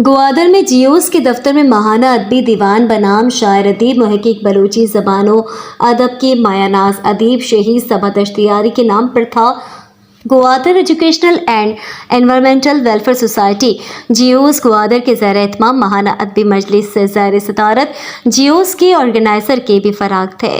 ग्वादर में जियोस के दफ्तर में माहाना अदबी दीवान बनाम शायर अदीब महकीक बलूची ज़बानों अदब के मायानाज अदीब शहीद सभा दश्तियारी के नाम पर था। Gwadar educational and environmental welfare society Zeus Gwadar के ज़ैर एहतमाम माहाना अदबी मजलिस से ज़ैर सदारत जियोस के ऑर्गेनाइज़र के भी फराग थे।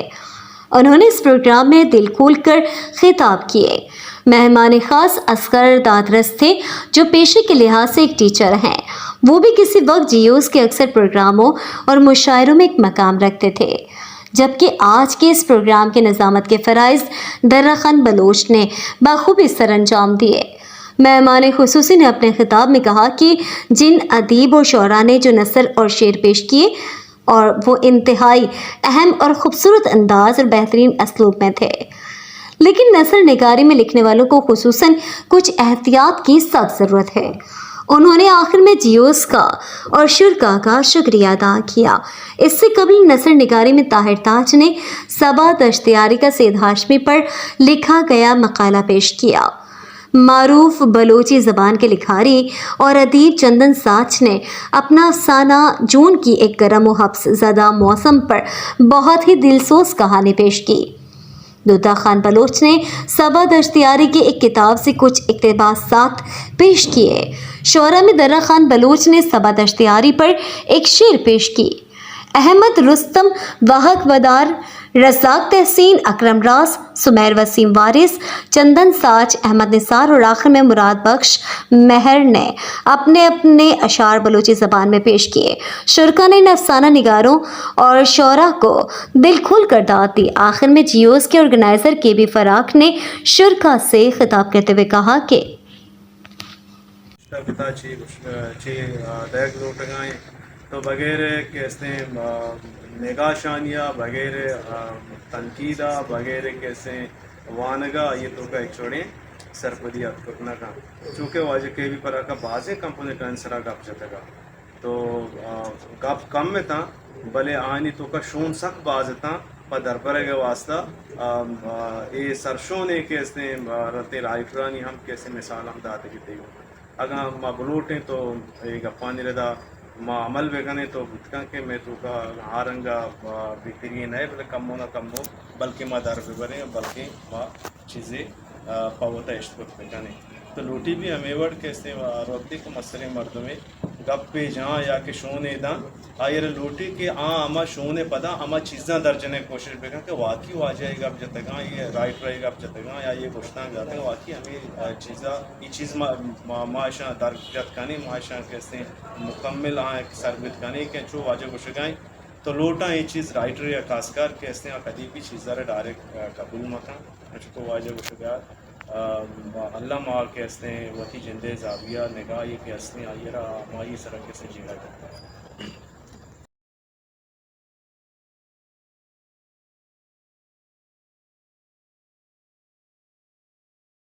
उन्होंने इस प्रोग्राम में दिल खोल कर खिताब किए। मेहमान खास असगर दादरस थे, जो पेशे के लिहाज से एक टीचर हैं। वो भी किसी वक्त जियोस के अक्सर प्रोग्रामों और मुशायरों में एक मकाम रखते थे, जबकि आज के इस प्रोग्राम के निज़ामत के फ़राइज़ दर्रा खान बलोच ने बखूबी सर अंजाम दिए। मेहमान खुसूसी ने अपने खिताब में कहा कि जिन अदीब और शोरा ने जो नसर और शेर पेश किए और वो इंतहाई अहम और ख़ूबसूरत अंदाज और बेहतरीन असलूब में थे, लेकिन नसर निगारी में लिखने वालों को खुसूसन कुछ एहतियात की सख्त ज़रूरत है। उन्होंने आखिर में जियोस का और शुरा का शुक्रिया अदा किया। इससे कबल नसर निगारी में ताहिर ताज ने सबा दश्तियारी का सैयद हाशमी पर लिखा गया मकाला पेश किया। मारूफ बलोची ज़बान के लिखारी और अदीब चंदन साच ने अपना अफसाना जून की एक गर्म व हब्स ज़दा मौसम पर बहुत ही दिलसोज कहानी पेश की। दुता खान बलोच ने सबा दश्तियारी की एक किताब से कुछ इक़्तिबासात पेश किए। शोरा में दर्रा खान बलोच ने सबा दश्तियारी पर एक शेर पेश की। अहमद रुस्तम, वाहक वदार, रज़ाक तहसीन, अकरम राज, सुमैर वसीम वारिस, चंदन साज, अहमद निसार और आखिर में मुराद बख्श महर ने अपने अपने अशार बलूची ज़बान में पेश किए। शुरा ने इन अफसाना निगारों और शोरा को दिल खोल कर दाद दी। आखिर में जियोस के ऑर्गेनाइज़र के बी फराक ने शुरा से खिताब करते हुए कहा कि तो बगैर कैसे निगाशानिया बगैर तनकीदा बगैर कैसे वानगा ये तो का एक छोड़े सरपदियात करना का चूँकि वाजे के भी पर का बाज़े कंपनी का अंसरा गप जतगा तो गप कम में था भले आनी तो का शून सक बाज था पर दरबार के वास्ता ये सरसों ने कैसे रते राइफरानी हम कैसे मिसाल हम दाते की तेग अगर माँ बलूटें तो एक पानी रदा माँ अमल बेगने तो बुतका के मैं तो का हारंगा बेहतरीन है बल्कि कम हो ना कम हो बल्कि माँ दर पे बने बल्कि माँ चीज़ें पावता इश्क़ बेगने तो लूटी भी हमें कैसे रोकती को मसले मर्द में गप पे जहाँ या के शोने दा आयर लूटी के अमा शोने पदा अमा चीज़ा दर्जने कोशिश बेगा कि वाकई आ जाएगा अब जतगा ये राइट रहेगा अब जतगा या ये गोश्ता जाते हैं वाकई हमें चीज़ा ये चीज़ माशा दर्जत कानी माशा कैसे मुकम्मल हाँ सरबत कानी के चो वाजे गोशगाएँ तो लोटा ये चीज़ राइटर या खासकर कैसे कदी भी चीज़ डायरेक्ट कबूल मका तो वाजे गोशगा अल्लाह माँ के हंसते वती जिंदे जाविया निगाह के हंसने आइरा माई सरक से जीना करता है।